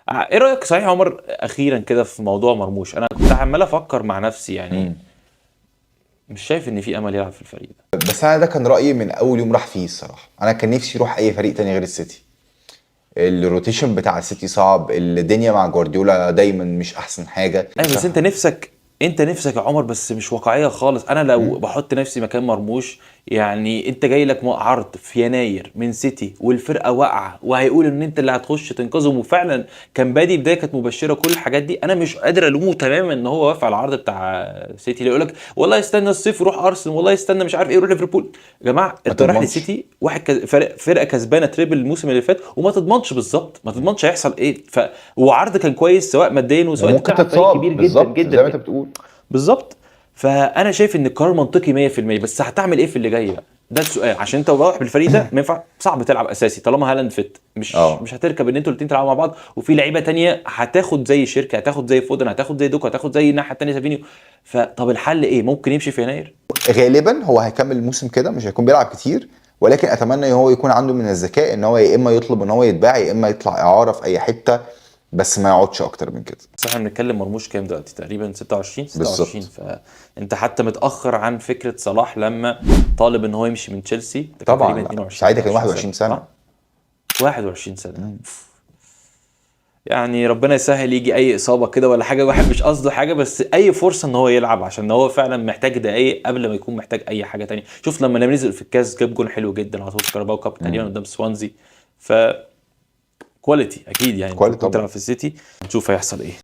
ايه رايك صحيح يا عمر اخيرا كده في موضوع مرموش؟ انا كنت عمال افكر مع نفسي يعني مش شايف ان في امل يلعب في الفريق ده. بس انا ده كان رايي من اول يوم راح فيه الصراحه. انا كان نفسي يروح اي فريق تاني غير السيتي. الروتيشن بتاع السيتي صعب، الدنيا مع جوارديولا دايما مش احسن حاجه. ايوه بس انت نفسك يا عمر، بس مش واقعيه خالص. انا لو بحط نفسي مكان مرموش، يعني انت جاي لك عرض في يناير من سيتي والفرقه واقعه، وهيقول ان انت اللي هتخش تنقذهم، وفعلا كان بادي بدايه كانت مبشره كل الحاجات دي. انا مش قادر الومه تماما ان هو وافق على العرض بتاع سيتي. اللي يقول لك والله استنى الصيف يروح ارسنال، والله استنى مش عارف ايه يروح ليفربول. يا جماعه ما انت رايح تضمنش. لسيتي، واحد فرقه كسبانه تريبل الموسم اللي فات، وما تضمنش بالظبط، ما تضمنش هيحصل ايه. وعرض كان كويس سواء ماديا وسواء انت وممكن بتلعب فريق كبير تتصاب جدا بالظبط جدا زي ما جدا. انت بتقول. بالظبط. فانا شايف ان القرار منطقي 100%، بس هتعمل ايه في اللي جاي بقى؟ ده السؤال. عشان انت رايح بالفريق ده ما ينفع، صعب تلعب اساسي طالما هالاند فت. مش اه هتركب ان انتوا الاثنين تلعبوا مع بعض، وفي لعيبه تانية هتاخد زي شركه، هتاخد زي فودن، هتاخد زي دوكا، هتاخد زي الناحيه الثانيه سافينيو. فطب الحل ايه؟ ممكن يمشي في يناير. غالبا هو هيكمل الموسم كده، مش هيكون بيلعب كتير. ولكن اتمنى ان هو يكون عنده من الذكاء ان هو يا اما يطلب ان هو يتباع، يا اما يطلع اعاره في اي حته، بس ما يقعدش اكتر من كده. بس احنا بنتكلم مرموش كام دلوقتي؟ تقريبا 26. بالظبط. فانت حتى متاخر عن فكره صلاح لما طالب ان هو يمشي من تشيلسي. ده كان طبعا تقريبا لا، 22 ساعتها كان 23 21 سنه سنه. صح؟ 21 سنه. يعني ربنا يسهل يجي اي اصابه كده ولا حاجه، واحد مش قصده حاجه، بس اي فرصه ان هو يلعب، عشان هو فعلا محتاج دقايق قبل ما يكون محتاج اي حاجه تانية. شوف لما نزل في الكاس جاب جون حلو جدا على طول في كاراباو كاب تقريبا قدام سوانزي. ف كواليتي اكيد يعني، انت كواليتي ممكن تلعب طبعا. في السيتي. نشوف هيحصل ايه.